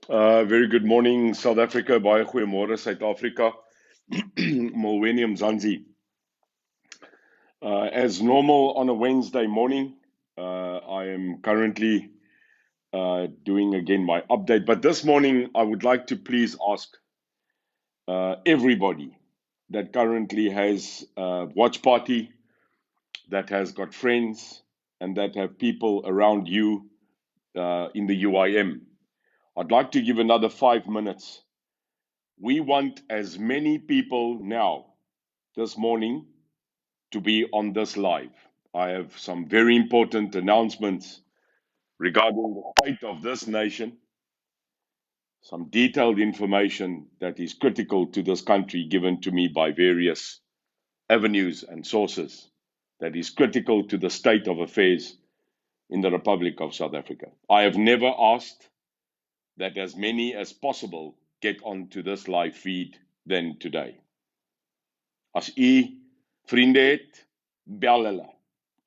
Very good morning, South Africa. Baie goeiemôre, Suid-Afrika. Millennium Zanzi. As normal on a Wednesday morning, I am currently doing again my update. But this morning, I would like to please ask everybody that currently has a watch party, that has got friends, and that have people around you in the UIM. I'd like to give another 5 minutes. We want as many people now, this morning, to be on this live. I have some very important announcements regarding the state of this nation, some detailed information that is critical to this country given to me by various avenues and sources, that is critical to the state of affairs in the Republic of South Africa. I have never asked that as many as possible get onto this live feed than today. As u vriende het, bel hulle.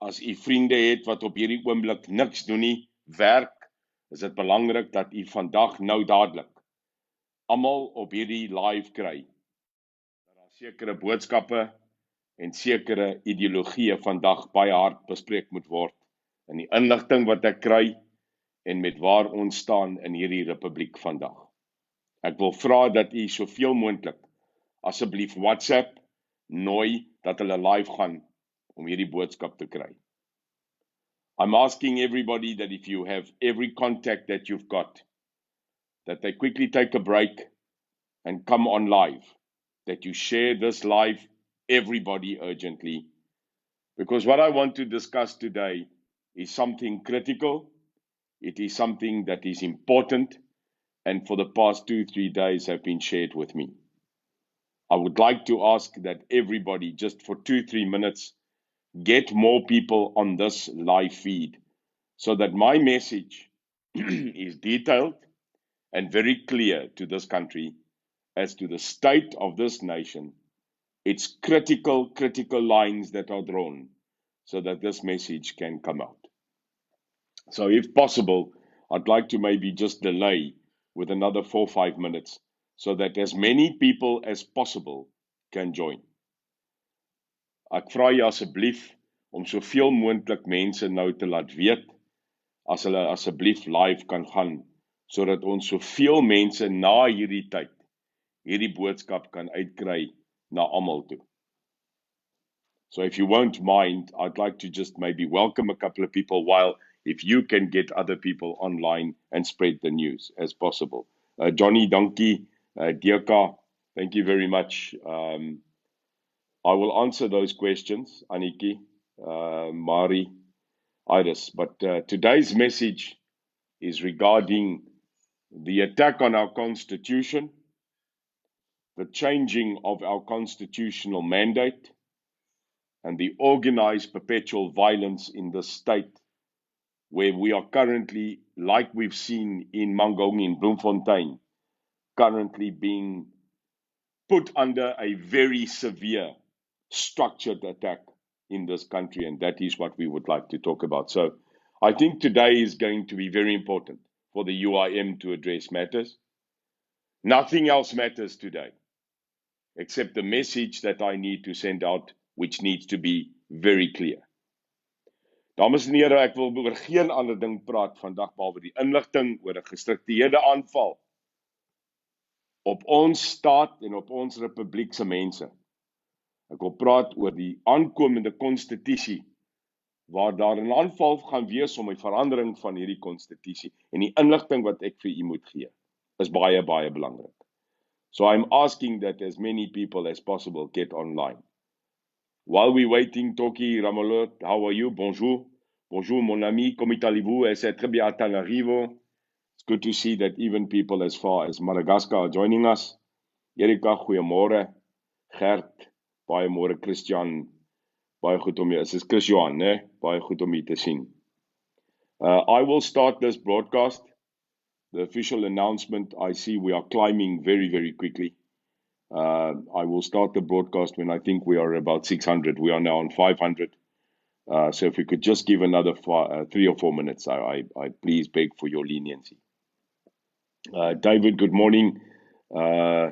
As u vriende het wat op hierdie oomblik niks doen nie, werk, is dit belangrik dat u vandag nou dadelik almal op hierdie live kry. Dat daar sekere boodskappe en sekere ideologieë vandag baie hard bespreek moet word in die inligting wat ek kry en met waar ons staan in hierdie republiek vandag. Ek wil vra dat u soveel moontlik asseblief WhatsApp nooi dat hulle live gaan om hierdie boodskap te kry. I'm asking everybody that if you have every contact that you've got, that they quickly take a break and come on live, that you share this live, everybody urgently, because what I want to discuss today is something critical, it is something that is important, and for the past 2-3 days have been shared with me. I would like to ask that everybody, just for 2-3 minutes, get more people on this live feed so that my message is detailed and very clear to this country as to the state of this nation, its critical lines that are drawn so that this message can come out. So if possible, I'd like to maybe just delay with another 4-5 minutes so that as many people as possible can join. Ek vra jy asseblief om soveel moontlik mense nou te laat weet as hulle asseblief live kan gaan sodat ons soveel mense na hierdie tyd hierdie boodskap kan uitkry na almal toe. So if you won't mind, I'd like to just maybe welcome a couple of people while if you can get other people online and spread the news as possible. Johnny, Donkey, Dierka, thank you very much. I will answer those questions, Aniki, Mari, Iris. But today's message is regarding the attack on our constitution, the changing of our constitutional mandate, and the organized perpetual violence in the state where we are currently, like we've seen in Mangaung in Bloemfontein, currently being put under a very severe structured attack in this country, and that is what we would like to talk about. So I think today is going to be very important for the UIM to address matters. Nothing else matters today except the message that I need to send out, which needs to be very clear. Dames en here, ek wil oor geen ander ding praat vandag behalwe die inligting oor 'n gestruktureerde aanval op ons staat en op ons republiek se mense. Ek wil praat oor die aankomende konstitusie waar daar 'n aanval gaan wees om 'n verandering van hierdie konstitusie en die inligting wat ek vir u moet gee is baie belangrik. So I'm asking that as many people as possible get online. While we're waiting, Toki Ramalot, how are you? Bonjour. Bonjour, mon ami. Comment allez-vous? Est-ce très bien à Tanarivo? It's good to see that even people as far as Madagascar are joining us. Erika, goeiemôre. Gert, baie môre. Christian, baie goed om jy. Is Christian, né? Baie goed om jy te sien. I will start this broadcast. The official announcement, I see we are climbing very quickly. I will start the broadcast when I think we are about 600. We are now on 500. So if we could just give another 3 or 4 minutes, I please beg for your leniency. David, good morning. Uh,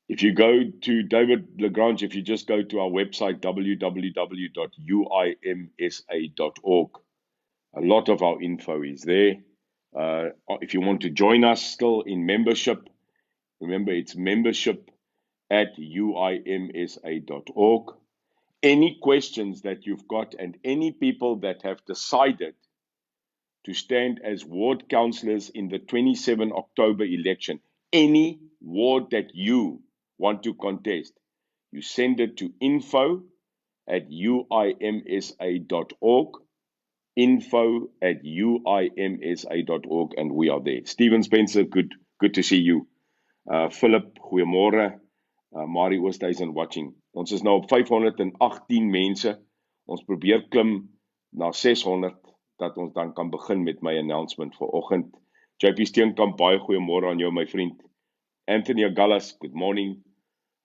if you go to David Lagrange, if you just go to our website, www.uimsa.org, a lot of our info is there. If you want to join us still in membership, remember it's membership at uimsa.org. Any questions that you've got and any people that have decided to stand as ward councillors in the 27 October election, any ward that you want to contest, you send it to info@uimsa.org, info@uimsa.org, and we are there. Stephen Spencer, good to see you. Philip, goeiemôre. Marie Oosthuizen watching. Ons is nou op 518 mense. Ons probeer klim na 600 dat ons dan kan begin met my announcement vir oggend. JP Steenkamp, baie goeiemôre aan jou my vriend. Anthony Agallas, good morning.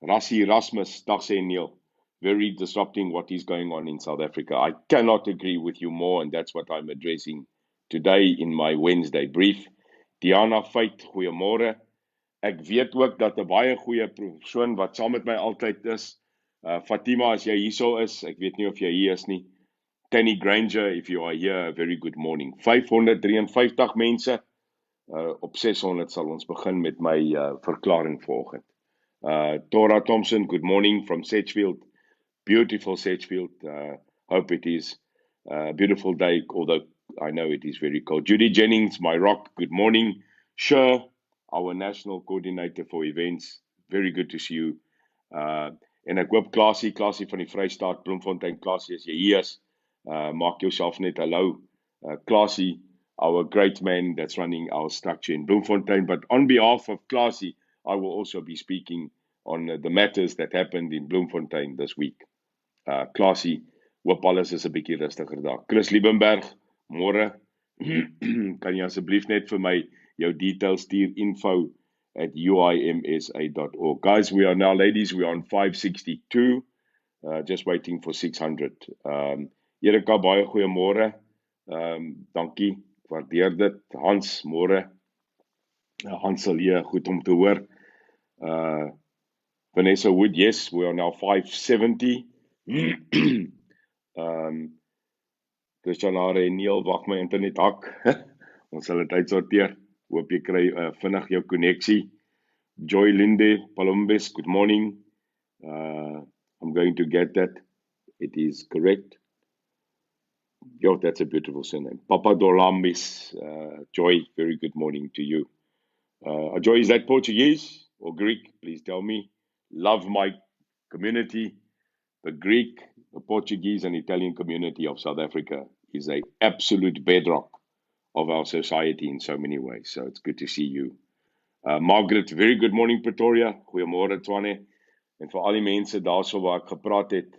Rassie Erasmus, dag sê Neil. Very disrupting what is going on in South Africa. I cannot agree with you more, and that's what I'm addressing today in my Wednesday brief. Diana Veit, goeiemôre. Ek weet ook dat 'n baie goeie persoon wat saam met my altyd is, Fatima, as jy hierso is, ek weet nie of jy hier is nie. Tanny Granger, if you are here, a very good morning. 553 mense, op 600 sal ons begin met my verklaring vanoggend. Tora Thompson, good morning from Sedgefield. Beautiful Sedgefield. Hope it is a beautiful day, although I know it is very cold. Judy Jennings, my rock, good morning. Sure, our national coordinator for events, very good to see you. En ek hoop Klasie van die Vrystaat, Bloemfontein, Klasie, as jy hier is, maak jouself net hallo. Klasie, our great man that's running our structure in Bloemfontein. But on behalf of Klasie, I will also be speaking on the matters that happened in Bloemfontein this week. Klasie, hoop alles is 'n bietjie rustiger daar. Chris Liebenberg, môre. Kan jy asseblief net vir my jou details stuur, info@uimsa.org. Guys, we are now, ladies, we are on 562, just waiting for 600. Erika, baie goeiemôre. Dankie, waardeer dit. Hans, môre. Hans sal hier, goed om te hoor. Vanessa Wood, yes, we are now 570. Christian Hare en Neil, wag my internet hak. Ons sal dit uitsorteer. Hoop jy kry vinnig jou koneksie. Joy Linde Palombes, good morning. I'm going to get that. It is correct. Yo, that's a beautiful surname. Papa Dolambis, Joy, very good morning to you. Joy, is that Portuguese or Greek? Please tell me. Love my community. The Greek, the Portuguese and Italian community of South Africa is an absolute bedrock of our society in so many ways. So it's good to see you. Margaret, very good morning Pretoria. Goeiemôre Twane. En vir al die mense daarso waar ek gepraat het,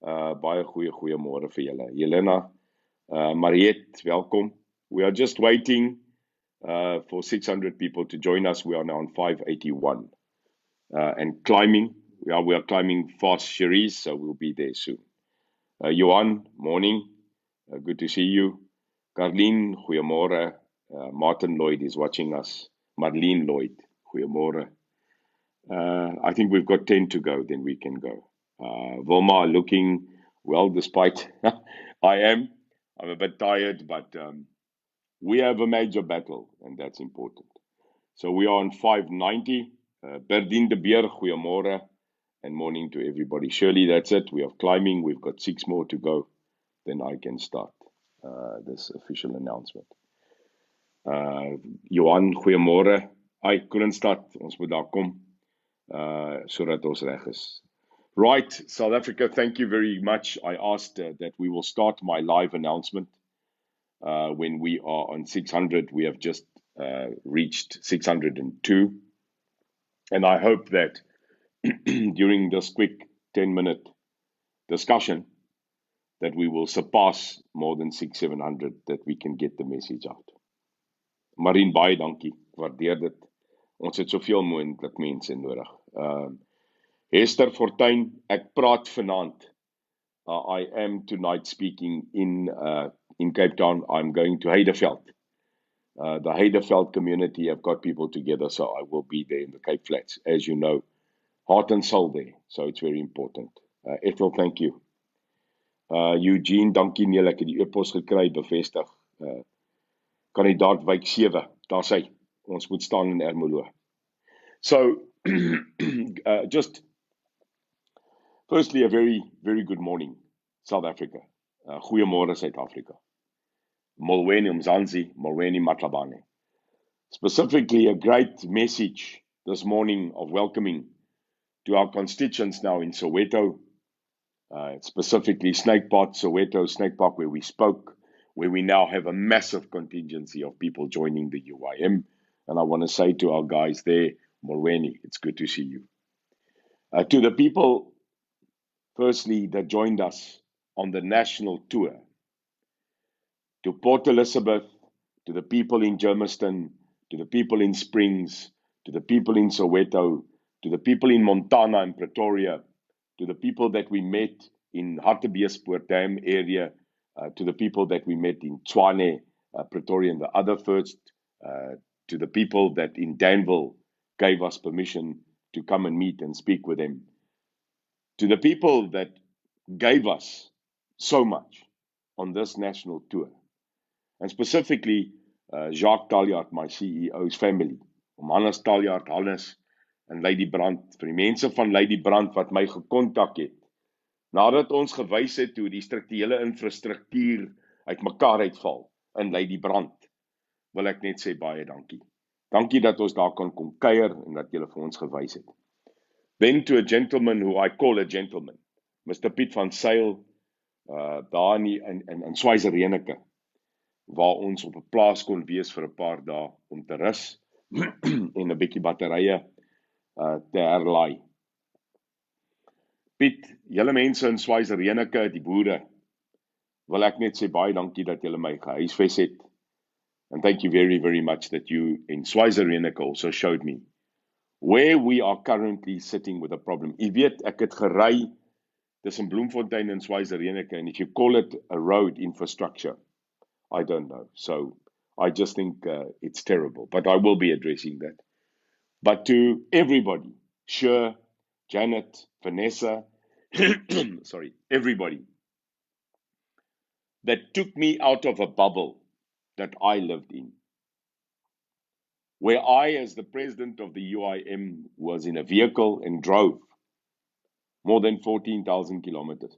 baie goeiemôre vir julle. Helena, Mariette, welkom. We are just waiting for 600 people to join us. We are now on 581 and climbing. We are climbing fast, Cherise, so we'll be there soon. Johan, morning. Good to see you. Carlene, goeiemôre. Martin Lloyd is watching us. Marlene Lloyd, goeiemôre. I think we've got 10 to go, then we can go. Wilma, looking well, despite I'm a bit tired, but we have a major battle, and that's important. So we are on 590. Berdien de Beer, goeiemôre. And morning to everybody. Shirley, that's it. We are climbing. We've got 6 more to go. Then I can start this official announcement. Johan, goeiemôre. Ai, Kroonstad, ons moet daar kom, sodat ons reg is. Right, South Africa, thank you very much. I asked that we will start my live announcement when we are on 600. We have just reached 602. And I hope that during this quick 10-minute discussion that we will surpass more than 600-700, that we can get the message out. Marine, baie dankie, waardeer dit. Ons het soveel moontlik mense nodig. Hester Fortuin, ek praat vanaand. I am tonight speaking in Cape Town. I'm going to Heideveld The Heideveld community have got people together, so I will be there in the Cape Flats, as you know. Heart and soul there, so it's very important. Ethel, thank you. Eugene, dankie nee, ek het die e-pos gekry, bevestig. Kandidaat wijk 7, daar sê, ons moet staan in Ermelo. So, just firstly, a very, very good morning, South Africa. Goeiemôre, South Africa. Molweni Mzansi, Molweni Matlabane. Specifically, a great message this morning of welcoming to our constituents now in Soweto, specifically Snake Park, Soweto, Snake Park, where we spoke, where we now have a massive contingency of people joining the UIM. And I want to say to our guys there, Molweni, it's good to see you. To the people, firstly, that joined us on the national tour, to Port Elizabeth, to the people in Germiston, to the people in Springs, to the people in Soweto, to the people in Montana and Pretoria, to the people that we met in Hartbeespoort Dam area, to the people that we met in Tshwane, Pretoria and the other first, to the people that in Danville gave us permission to come and meet and speak with them, to the people that gave us so much on this national tour, and specifically Jacques Taljaard, my CEO's family, Hannes Taljaard, Hannes en Lady Brandt, vir die mense van Lady Brandt wat my gekontak het, nadat ons gewys het hoe die strukturele infrastruktuur uit mekaar uitval in Lady Brandt, wil ek net sê baie dankie. Dankie dat ons daar kan kom kuier en dat julle vir ons gewys het. Then to a gentleman who I call a gentleman, Mr. Piet van Sail, daar in Swaziland, waar ons op 'n plaas kon wees vir 'n paar dae om te rus en 'n bietjie batterye te herlaai. Piet, julle mense in Swaziland, die boere, wil ek net sê baie dankie dat julle my gehuisves het. And thank you very, very much that you in Swaziland also showed me where we are currently sitting with a problem. Jy weet, ek het gery tussen Bloemfontein en Swaziland, and if you call it a road infrastructure, I don't know. So I just think it's terrible, but I will be addressing that. But to everybody, Sher, Janet, Vanessa, sorry, everybody that took me out of a bubble that I lived in, where I, as the president of the UIM, was in a vehicle and drove more than 14,000 kilometers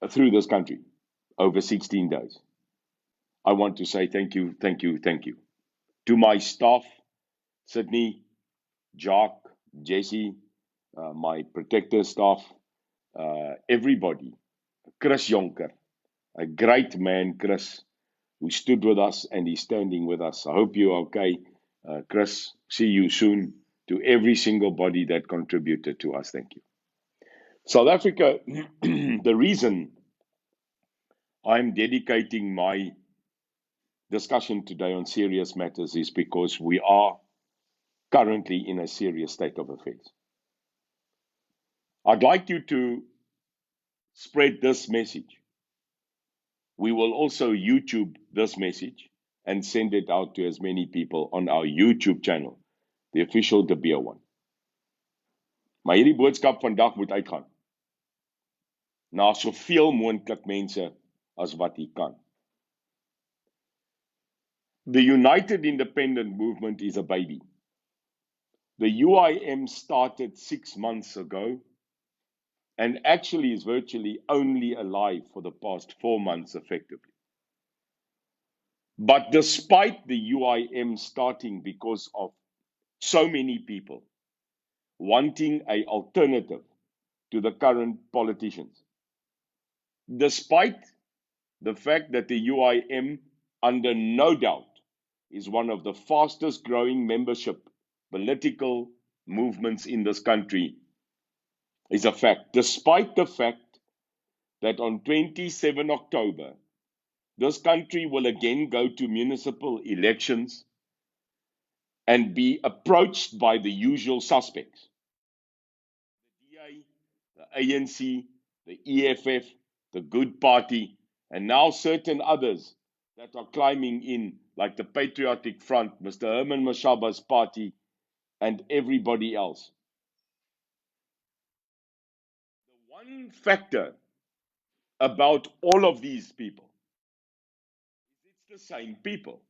through this country over 16 days. I want to say thank you, thank you, thank you. To my staff, Sydney, Jacques, Jesse, my protector staff, everybody, Chris Jonker, a great man, Chris, who stood with us and he's standing with us. I hope you're okay. Chris, see you soon. To every single body that contributed to us, thank you. South Africa, the reason I'm dedicating my discussion today on serious matters is because we are currently in a serious state of affairs. I'd like you to spread this message. We will also YouTube this message and send it out to as many people on our YouTube channel, the official De Beer one. Maar hierdie boodskap vandag moet uitgaan na soveel moontlik mense as wat jy kan. The United Independent Movement is a baby. The UIM started 6 months ago and actually is virtually only alive for the past 4 months effectively. But despite the UIM starting because of so many people wanting an alternative to the current politicians, despite the fact that the UIM, under no doubt, is one of the fastest growing membership political movements in this country, is a fact. Despite the fact that on 27 October, this country will again go to municipal elections and be approached by the usual suspects. The DA, the ANC, the EFF, the Good Party, and now certain others that are climbing in, like the Patriotic Front, Mr. Herman Mashaba's party, and everybody else. The one factor about all of these people is it's the same people.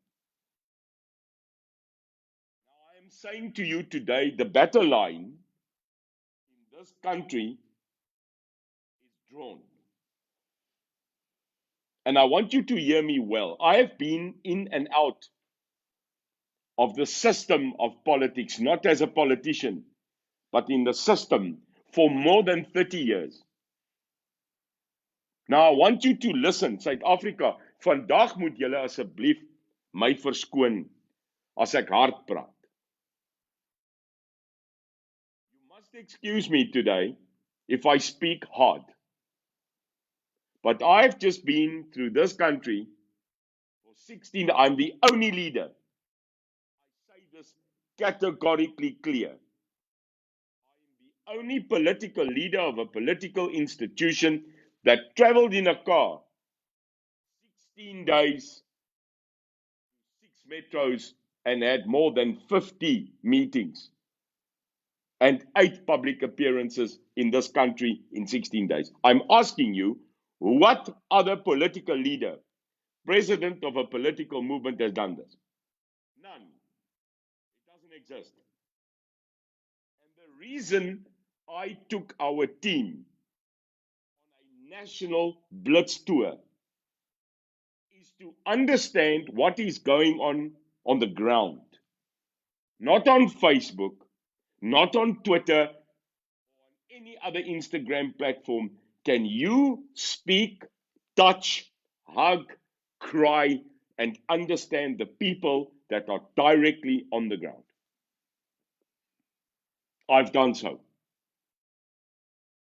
Now, I am saying to you today, the battle line in this country is drawn. And I want you to hear me well. I have been in and out of the system of politics, not as a politician, but in the system for more than 30 years. Now, I want you to listen, South Africa. Vandag moet julle asseblief my verskoon as ek hard praat. You must excuse me today if I speak hard. But I've just been through this country for 16. I'm the only leader. I say this categorically clear. The only political leader of a political institution that traveled in a car 16 days, 6 metros, and had more than 50 meetings and 8 public appearances in this country in 16 days. I'm asking you, what other political leader, president of a political movement, has done this? None. It doesn't exist. And the reason I took our team on a national blitz tour is to understand what is going on the ground. Not on Facebook, not on Twitter, or on any other Instagram platform. Can you speak, touch, hug, cry, and understand the people that are directly on the ground? I've done so.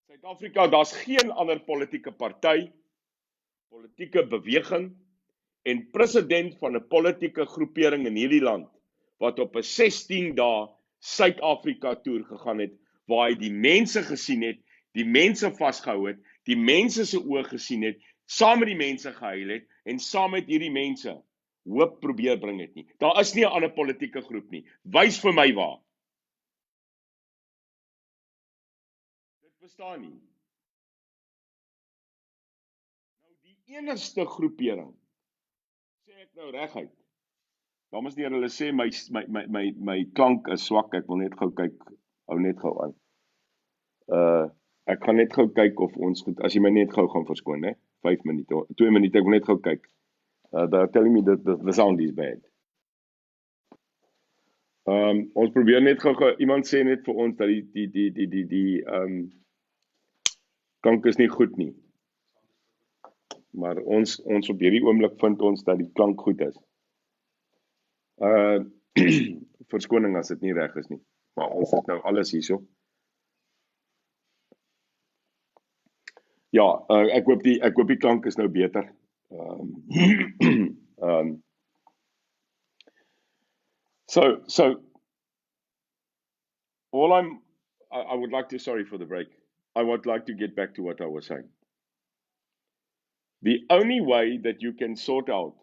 Suid-Afrika, daar's geen ander politieke party, politieke beweging en president van 'n politieke groepering in hierdie land wat op 'n 16 dae Suid-Afrika toer gegaan het, waar hy die mense gesien het, die mense vasgehou het, die mense se oë gesien het, saam met die mense gehuil het en saam met hierdie mense hoop probeer bring het nie. Daar is nie 'n ander politieke groep nie. Wys vir my waar. Dit bestaan nie. Nou die enigste groepering, sê ek nou reguit. Dames en here, hulle sê my klank is swak. Ek wil net gou kyk. Hou net gou aan. Ek gaan net gou kyk of ons goed, as jy my net gou gaan verskoon, hè? 5 minute, 2 minute, ek wil net gou kyk. They're telling me that the sound is bad. Ons probeer net gou, iemand sê net vir ons dat die klank is nie goed nie. Maar ons op hierdie oomblik vind ons dat die klank goed is. Verskoning as dit nie reg is nie. Maar ons het nou alles hierso. Ja, ek hoop die klank is nou beter. So I would like to, sorry for the break. I would like to get back to what I was saying. The only way that you can sort out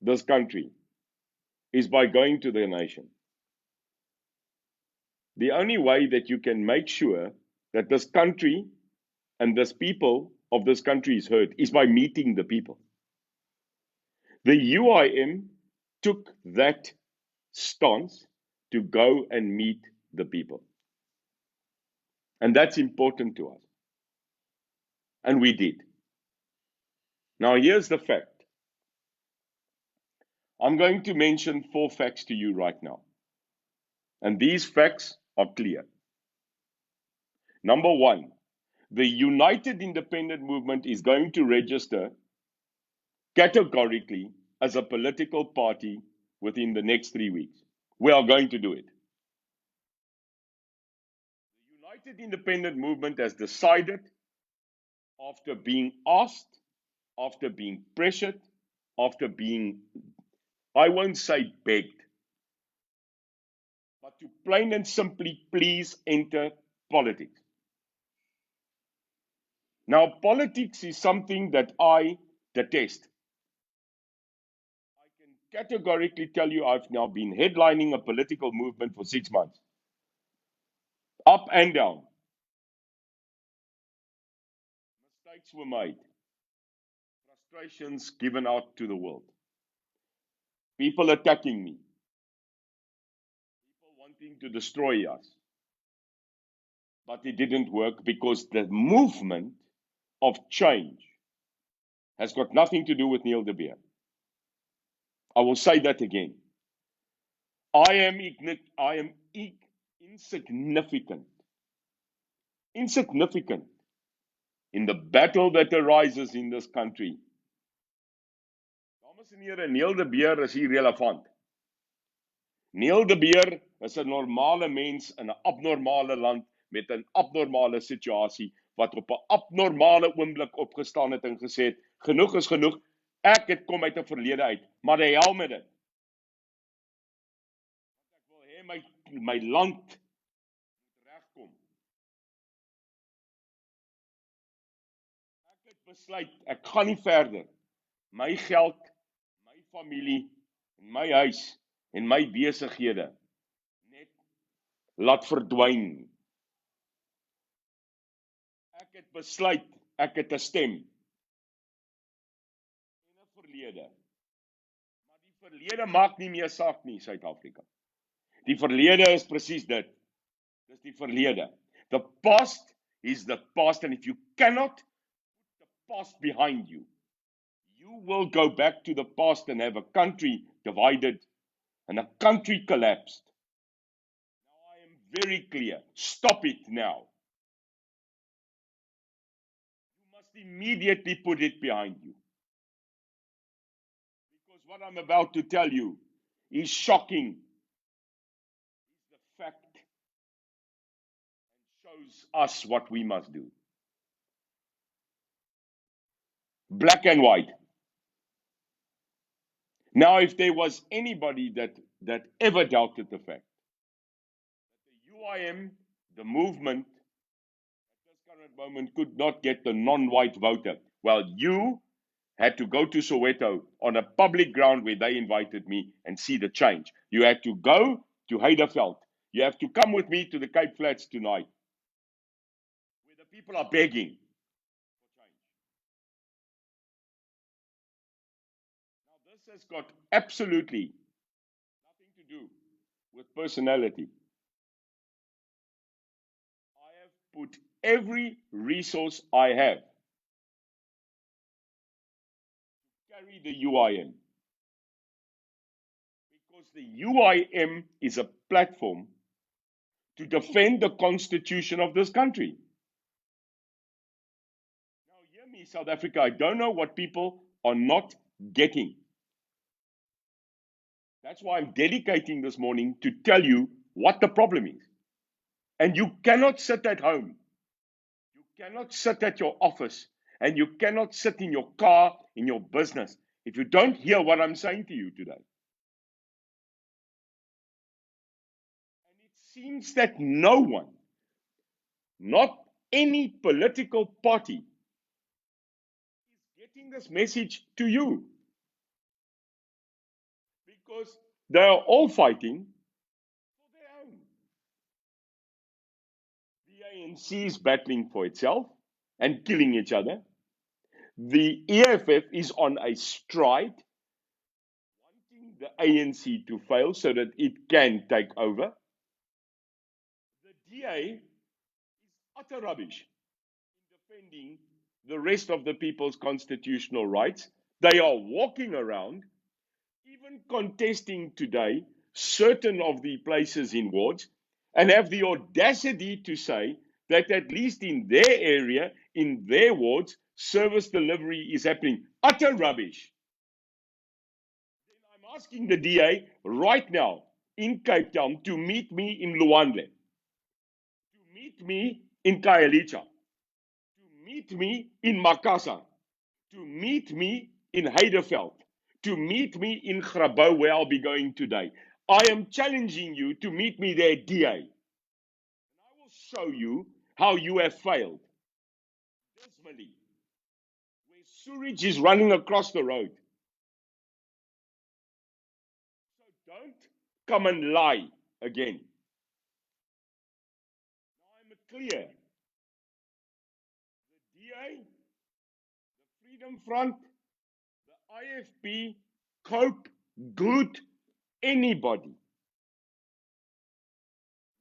this country is by going to the nation. The only way that you can make sure that this country and this people of this country is heard is by meeting the people. The UIM took that stance to go and meet the people. And that's important to us. And we did. Now, here's the fact. I'm going to mention 4 facts to you right now. And these facts are clear. Number 1, the United Independent Movement is going to register categorically as a political party within the next 3 weeks. We are going to do it. The United Independent Movement has decided, after being asked, after being pressured, after being, I won't say begged, but to plain and simply please enter politics. Now, politics is something that I detest. categorically tell you I've now been headlining a political movement for 6 months, up and down. Mistakes were made, frustrations given out to the world, people attacking me, people wanting to destroy us. But it didn't work because the movement of change has got nothing to do with Neil de Beer. I will say that again. I am insignificant in the battle that arises in this country. Dames en here, Neil de Beer is irrelevant. Neil de Beer is 'n normale mens in 'n abnormale land met 'n abnormale situasie wat op 'n abnormale oomblik opgestaan het en gesê het, genoeg is genoeg, ek het kom uit 'n verlede uit, maar die hel met dit. Ek wil hê my land moet regkom. Ek het besluit, ek gaan nie verder my geld, my familie, en my huis en my besighede net laat verdwyn. Ek het besluit, ek het 'n stem en 'n verlede. Maar die verlede maak nie meer saak nie, Suid-Afrika. Die verlede is presies dit. Dis die verlede. The past is the past, and if you cannot put the past behind you, you will go back to the past and have a country divided and a country collapsed. Now I am very clear. Stop it now. You must immediately put it behind you. Because what I'm about to tell you is shocking. It's the fact and shows us what we must do. Black and white. Now, if there was anybody that ever doubted the fact that the UIM, the movement, at this current moment could not get the non-white voter, well, you had to go to Soweto on a public ground where they invited me and see the change. You had to go to Heideveld. You have to come with me to the Cape Flats tonight, where the people are begging for change. Now, this has got absolutely nothing to do with personality. I have put every resource I have to carry the UIM. Because the UIM is a platform to defend the constitution of this country. Now, hear me, South Africa, I don't know what people are not getting. That's why I'm dedicating this morning to tell you what the problem is. And you cannot sit at home. You cannot sit at your office. And you cannot sit in your car, in your business, if you don't hear what I'm saying to you today. And it seems that no one, not any political party, is getting this message to you. Because they are all fighting for their own. The ANC is battling for itself and killing each other. The EFF is on a stride, wanting the ANC to fail so that it can take over. The DA is utter rubbish in defending the rest of the people's constitutional rights. They are walking around, even contesting today certain of the places in wards, and have the audacity to say that at least in their area, in their wards, service delivery is happening. Utter rubbish. Then I'm asking the DA right now in Cape Town to meet me in Luandle, to meet me in Khayelitsha, to meet me in Makassar, to meet me in Heideveld, to meet me in Grabouw, where I'll be going today. I am challenging you to meet me there, DA. And I will show you how you have failed dismally. Where sewage is running across the road. Don't come and lie again. Now I'm clear. The DA, the Freedom Front, the IFP, Cope, Good, anybody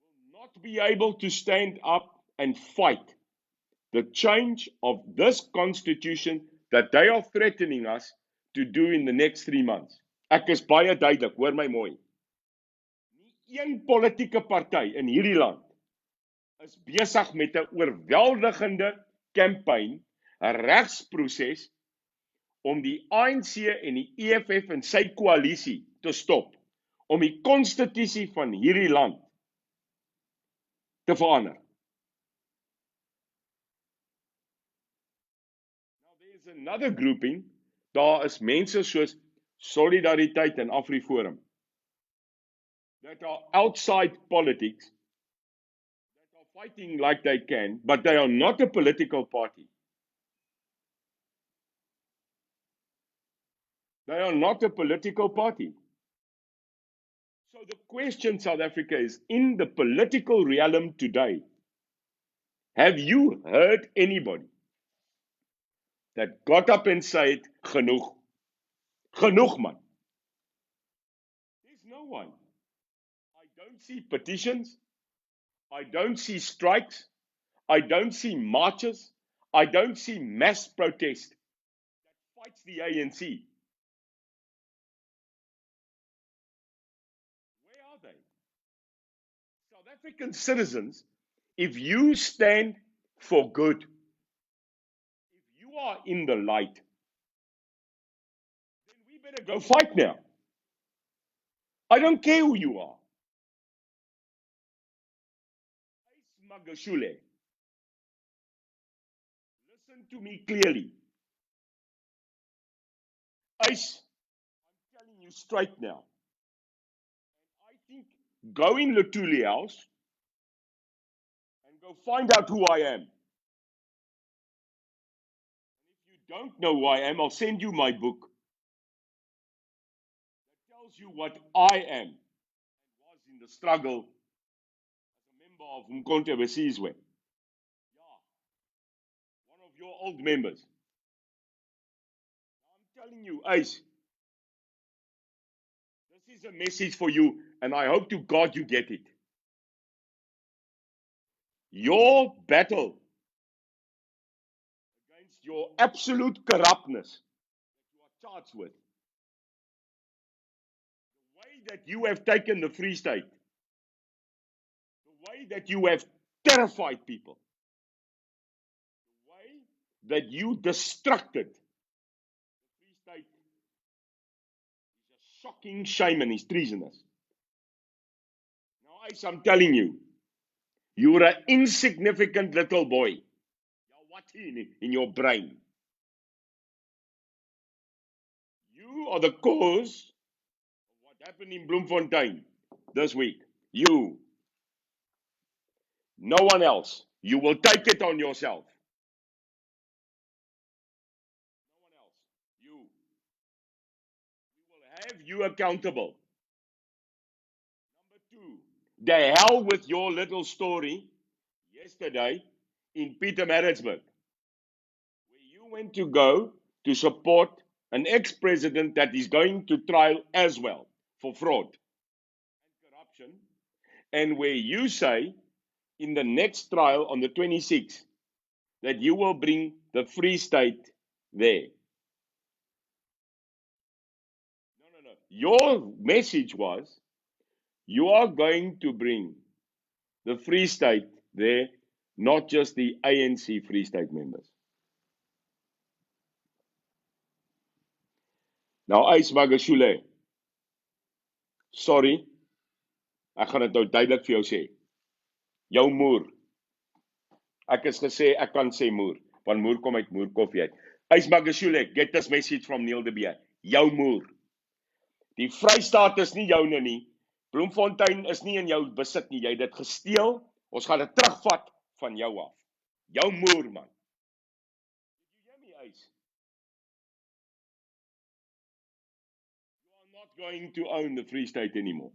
will not be able to stand up and fight the change of this constitution that they are threatening us to do in the next 3 months. Ek is baie duidelik, hoor my mooi. Nie een politieke party in hierdie land is besig met 'n oorweldigende campaign, 'n regsproses om die ANC en die EFF en sy koalisie te stop, om die konstitusie van hierdie land te verander. Now there's another grouping, daar is mense soos Solidariteit en AfriForum that are outside politics, that are fighting like they can, but they are not a political party. They are not a political party. So the question, South Africa, is in the political realm today, have you heard anybody that got up and said, genoeg? Genoeg, man. There's no one. I don't see petitions. I don't see strikes. I don't see marches. I don't see mass protest that fights the ANC. Where are they? South African citizens, if you stand for good, if you are in the light, then we better go fight now. I don't care who you are. Magashule, listen to me clearly. Ice, I'm telling you straight now. And I think go in Lutuli house and go find out who I am. And if you don't know who I am, I'll send you my book that tells you what I am and was in the struggle as a member of Mkonte Besizwe. Yeah, one of your old members. I'm telling you, Ice, this is a message for you, and I hope to God you get it. Your battle against your absolute corruptness that you are charged with, the way that you have taken the Free State, the way that you have terrified people, the way that you destructed the Free State is a shocking shame and is treasonous. Now, Ice, I'm telling you, you're an insignificant little boy. You're what in your brain? You are the cause of what happened in Bloemfontein this week. You. No one else. You will take it on yourself. No one else. You. We will have you accountable. Number two, the hell with your little story yesterday in Pietermaritzburg, where you went to go to support an ex-president that is going to trial as well for fraud and corruption, and where you say in the next trial on the 26th that you will bring the Free State there. No. Your message was you are going to bring the Free State there, not just the ANC Free State members. Nou, Ys Magashule, sorry, ek gaan dit nou duidelik vir jou sê. Jou moer. Ek is gesê, ek kan sê moer, want moer kom uit moerkoffie uit. Ys Magashule, get this message from Neil de Beer. Jou moer. Die Vrystaat is nie joune nie. Bloemfontein is nie in jou besit nie. Jy het dit gesteel. Ons gaan dit terugvat van jou af. Jou moer, man. Did you hear me, Ys? You are not going to own the Free State anymore.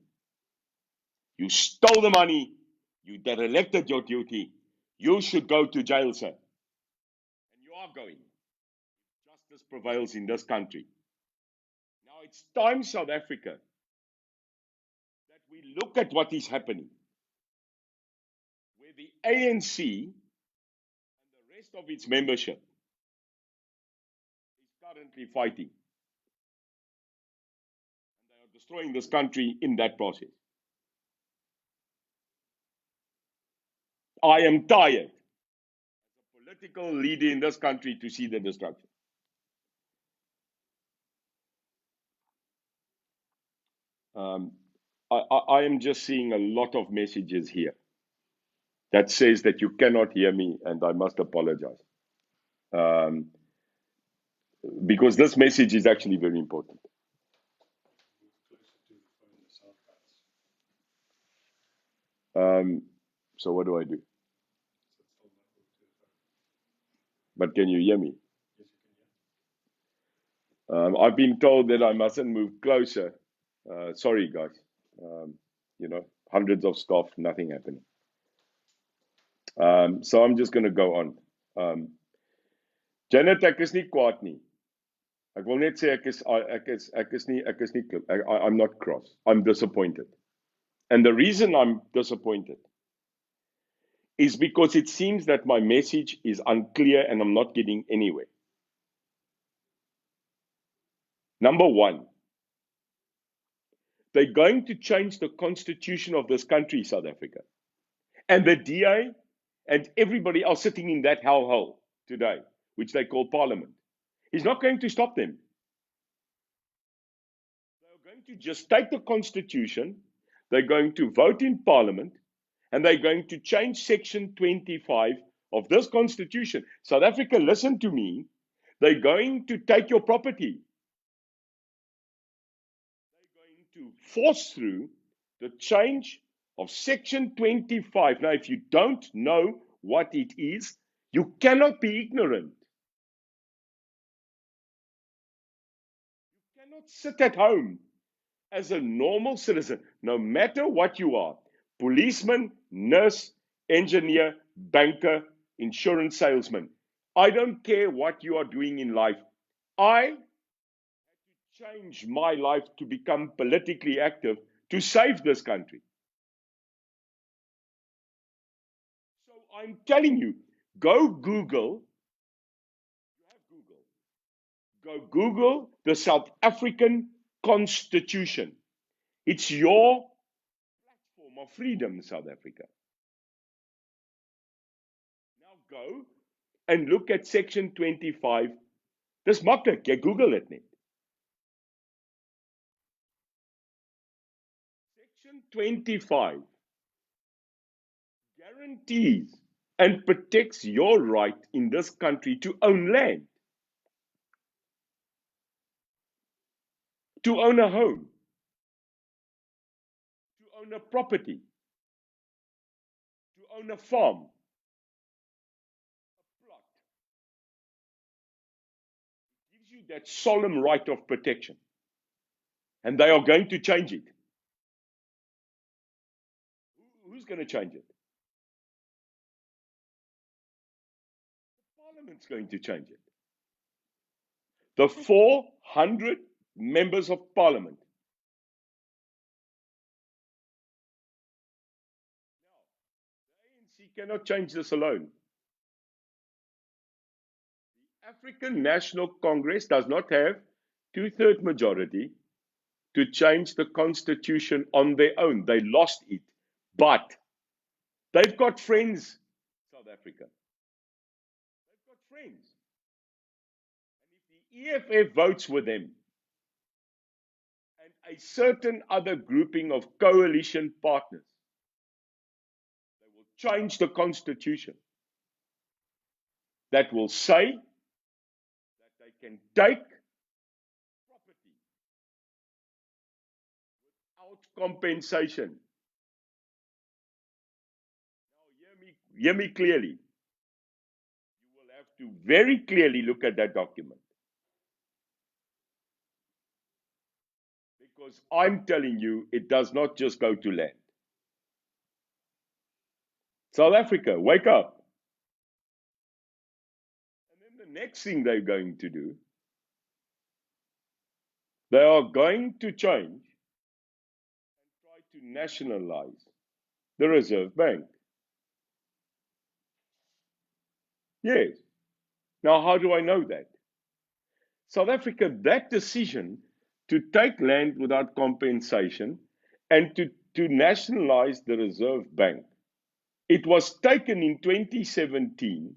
You stole the money. You derelict your duty. You should go to jail, sir. And you are going. Justice prevails in this country. Now it's time, South Africa, that we look at what is happening, where the ANC and the rest of its membership is currently fighting. And they are destroying this country in that process. I am tired, as a political leader in this country, to see the destruction. I am just seeing a lot of messages here that says that you cannot hear me, and I must apologize. Because this message is actually very important. So what do I do? But can you hear me? I've been told that I mustn't move closer. Sorry, guys. Hundreds of staff, nothing happening. So I'm just going to go on. Janet, ek is nie kwaad nie. Ek wil net sê I'm not cross. I'm disappointed. And the reason I'm disappointed is because it seems that my message is unclear and I'm not getting anywhere. Number one, they're going to change the constitution of this country, South Africa. And the DA and everybody else sitting in that hellhole today, which they call parliament, is not going to stop them. They're going to just take the constitution, they're going to vote in parliament, and they're going to change section 25 of this constitution. South Africa, listen to me. They're going to take your property. They're going to force through the change of section 25. Now, if you don't know what it is, you cannot be ignorant. You cannot sit at home as a normal citizen, no matter what you are, policeman, nurse, engineer, banker, insurance salesman. I don't care what you are doing in life. I had to change my life to become politically active to save this country. So I'm telling you, go Google. You have Google. Go Google the South African Constitution. It's your platform of freedom, South Africa. Now go and look at section 25. Dis maklik, jy Google dit net. Section 25 guarantees and protects your right in this country to own land, to own a home, to own a property, to own a farm, a plot. It gives you that solemn right of protection. And they are going to change it. Who's going to change it? The Parliament's going to change it. The 400 members of Parliament. Now, the ANC cannot change this alone. The African National Congress does not have two-thirds majority to change the constitution on their own. They lost it. But they've got friends, South Africa. They've got friends. And if the EFF votes with them, and a certain other grouping of coalition partners, they will change the constitution that will say that they can take property without compensation. Now, hear me clearly. You will have to very clearly look at that document. Because I'm telling you, it does not just go to land. South Africa, wake up. And then the next thing they're going to do, they are going to change and try to nationalize the Reserve Bank. Yes. Now, how do I know that? South Africa, that decision to take land without compensation and to nationalize the Reserve Bank, it was taken in 2017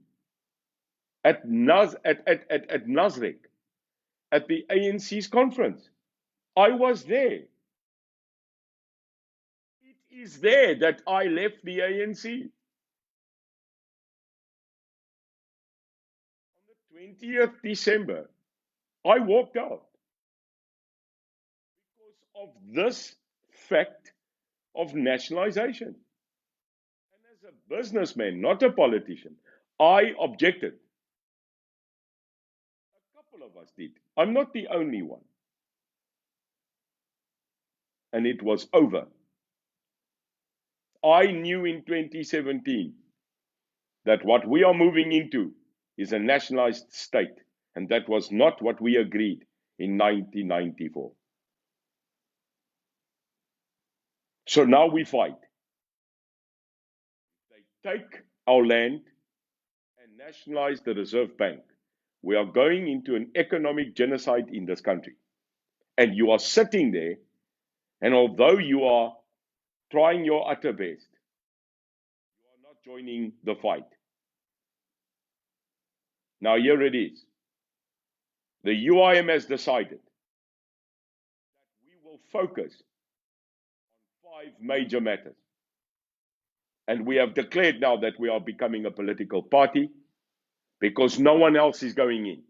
at Nasrec, at the ANC's conference. I was there. It is there that I left the ANC. On the 20th December, I walked out because of this fact of nationalization. And as a businessman, not a politician, I objected. A couple of us did. I'm not the only one. And it was over. I knew in 2017 that what we are moving into is a nationalized state. And that was not what we agreed in 1994. So now we fight. They take our land and nationalize the Reserve Bank. We are going into an economic genocide in this country. And you are sitting there, and although you are trying your utter best, you are not joining the fight. Now here it is. The UIM has decided that we will focus on 5 major matters. And we have declared now that we are becoming a political party because no one else is going in.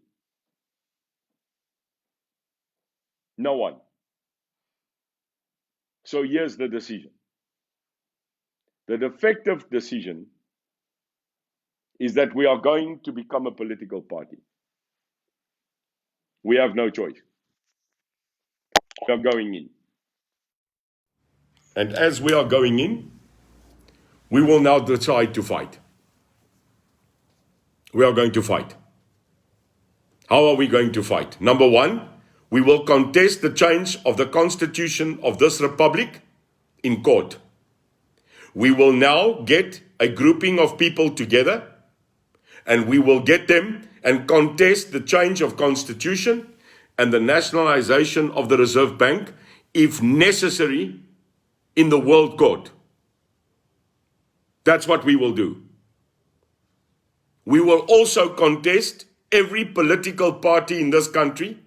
No one. So here's the decision. The defective decision is that we are going to become a political party. We have no choice. We are going in. And as we are going in, we will now decide to fight. We are going to fight. How are we going to fight? Number one, we will contest the change of the constitution of this republic in court. We will now get a grouping of people together and we will get them and contest the change of constitution and the nationalization of the Reserve Bank, if necessary, in the World Court. That's what we will do. We will also contest every political party in this country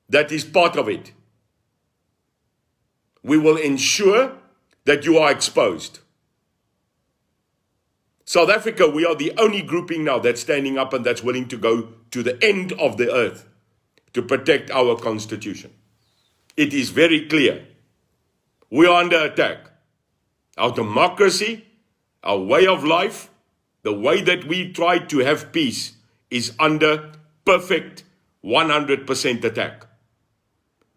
that is part of it. We will ensure that you are exposed. South Africa, we are the only grouping now that's standing up and that's willing to go to the end of the earth to protect our constitution. It is very clear. We are under attack. Our democracy, our way of life, the way that we try to have peace is under perfect 100% attack.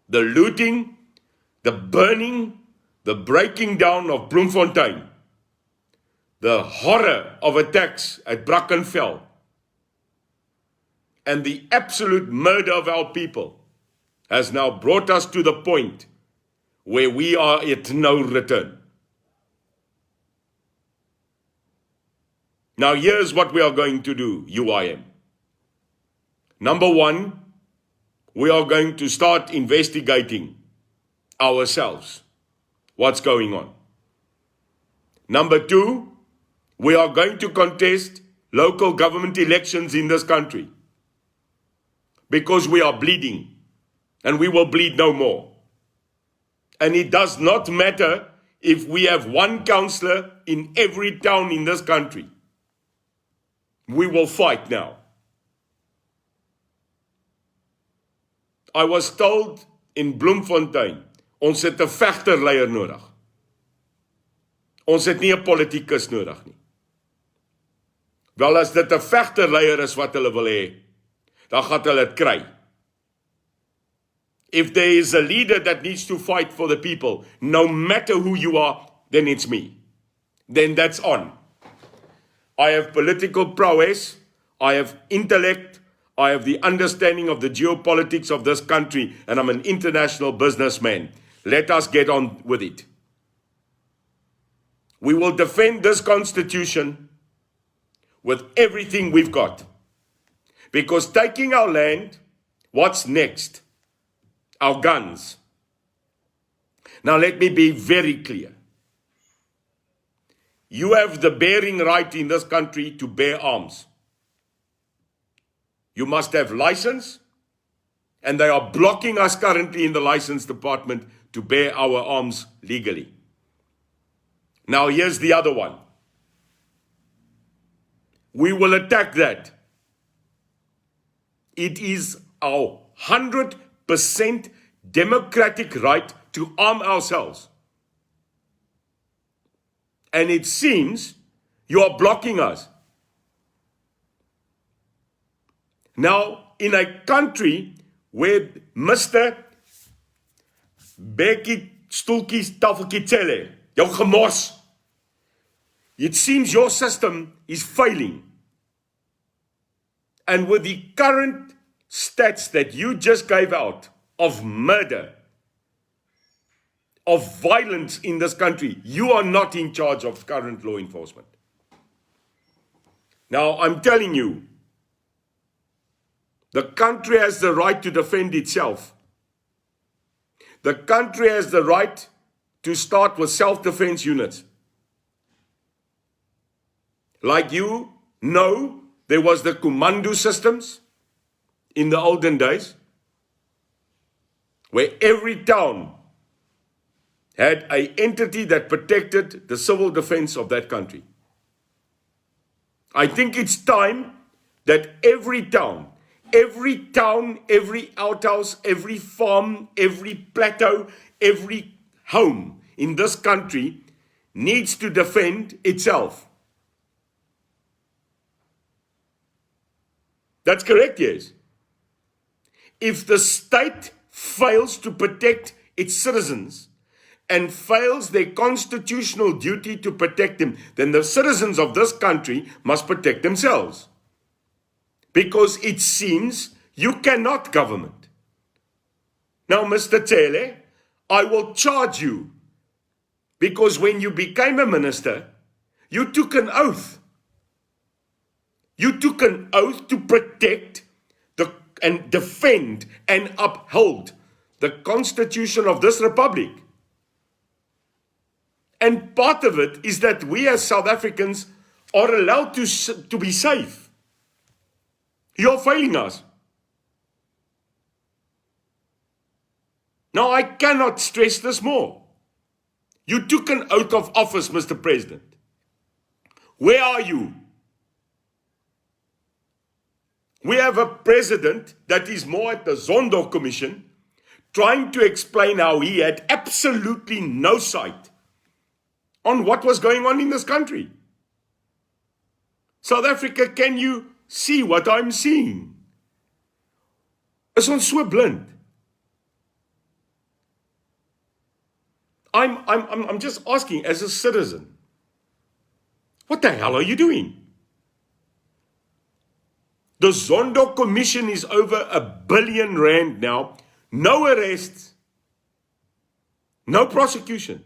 The looting, the burning, the breaking down of Bloemfontein, the horror of attacks at Brackenfell, and the absolute murder of our people has now brought us to the point where we are at no return. Now here's what we are going to do, UIM. Number one, we are going to start investigating ourselves, what's going on. Number two, we are going to contest local government elections in this country because we are bleeding and we will bleed no more. And it does not matter if we have one councillor in every town in this country. We will fight now. I was told in Bloemfontein, ons het 'n vegterleier nodig. Ons het nie 'n politikus nodig nie. Wel, as dit 'n vegterleier is wat hulle wil hê, dan gaan hulle dit kry. If there is a leader that needs to fight for the people, no matter who you are, then it's me. Then that's on. I have political prowess, I have intellect, I have the understanding of the geopolitics of this country, and I'm an international businessman. Let us get on with it. We will defend this constitution with everything we've got. Because taking our land, what's next? Our guns. Now let me be very clear. You have the bearing right in this country to bear arms. You must have license, and they are blocking us currently in the license department to bear our arms legally. Now here's the other one. We will attack that. It is our 100% democratic right to arm ourselves. And it seems you are blocking us. Now, in a country where Mr. Beki Stulki's Tafelkitsele, jou gemors, it seems your system is failing. And with the current stats that you just gave out of murder, of violence in this country, you are not in charge of current law enforcement. Now, I'm telling you, the country has the right to defend itself. The country has the right to start with self-defense units. Like you know, there was the commando systems in the olden days, where every town had an entity that protected the civil defense of that country. I think it's time that every town, every outhouse, every farm, every plateau, every home in this country needs to defend itself. That's correct, yes. If the state fails to protect its citizens and fails their constitutional duty to protect them, then the citizens of this country must protect themselves. Because it seems you cannot government. Now, Mr. Tsele, I will charge you, because when you became a minister, you took an oath. You took an oath to protect and defend and uphold the Constitution of this republic. And part of it is that we as South Africans are allowed to be safe. You're failing us. Now, I cannot stress this more. You took an oath of office, Mr. President. Where are you? We have a president that is more at the Zondo Commission, trying to explain how he had absolutely no sight on what was going on in this country. South Africa, can you see what I'm seeing? Is ons so blind? I'm just asking as a citizen, what the hell are you doing? The Zondo Commission is over R1 billion now. No arrests. No prosecution.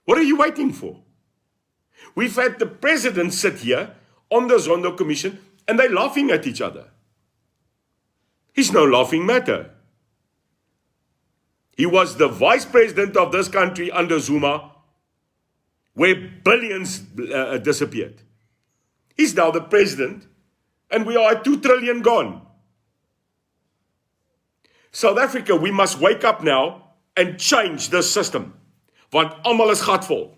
What are you waiting for? We've had the president sit here on the Zondo Commission and they're laughing at each other. It's no laughing matter. He was the vice president of this country under Zuma, where billions disappeared. He's now the president, and we are at 2 trillion gone. South Africa, we must wake up now and change the system. Want almal is gatvol.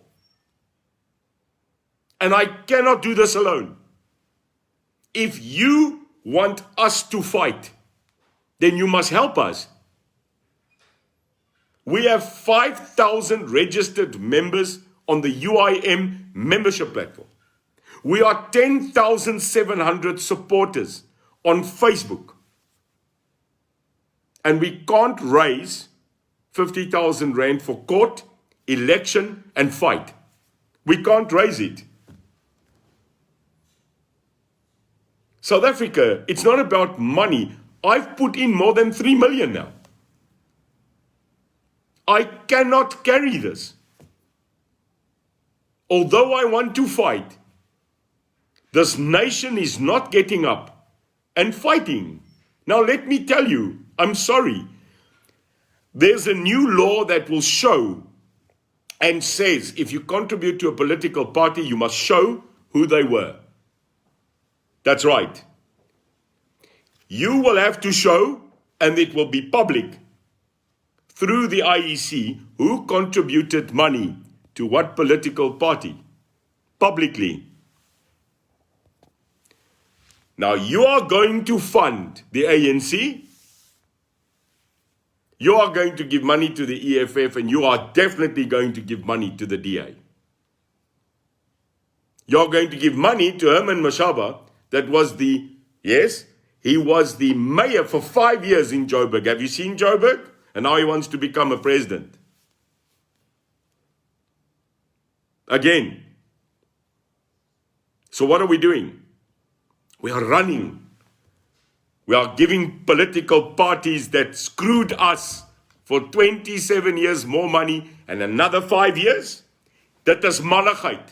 And I cannot do this alone. If you want us to fight, then you must help us. We have 5,000 registered members on the UIM membership platform. We are 10,700 supporters on Facebook. And we can't raise 50,000 rand for court, election, and fight. We can't raise it. South Africa, it's not about money. I've put in more than 3 million now. I cannot carry this. Although I want to fight, this nation is not getting up and fighting. Now let me tell you, I'm sorry. There's a new law that will show and says if you contribute to a political party, you must show who they were. That's right. You will have to show, and it will be public, through the IEC, who contributed money to what political party, publicly. Now, you are going to fund the ANC, you are going to give money to the EFF, and you are definitely going to give money to the DA. You're going to give money to Herman Mashaba, that was he was the mayor for 5 years in Joburg. Have you seen Joburg? And now he wants to become a president. Again. So what are we doing? We are running. We are giving political parties that screwed us for 27 years more money and another 5 years. That is malligheid.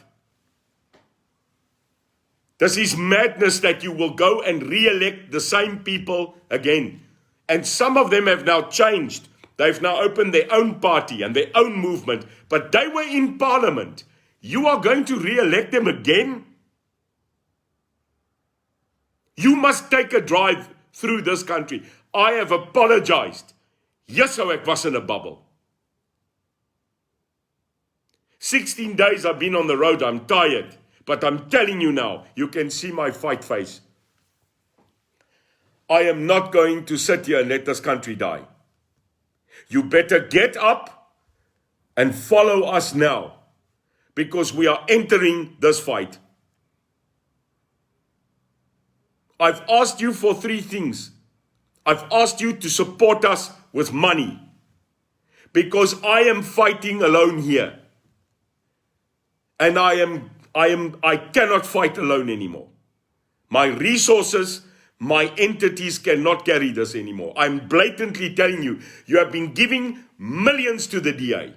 This is madness that you will go and re-elect the same people again. And some of them have now changed. They've now opened their own party and their own movement. But they were in parliament. You are going to re-elect them again? You must take a drive through this country. I have apologized. Yes, so ek was in a bubble. 16 days I've been on the road. I'm tired. But I'm telling you now, you can see my fight face. I am not going to sit here and let this country die. You better get up and follow us now, because we are entering this fight. I've asked you for 3 things. I've asked you to support us with money, because I am fighting alone here. And I cannot fight alone anymore. My resources, my entities cannot carry this anymore. I'm blatantly telling you, you have been giving millions to the DA,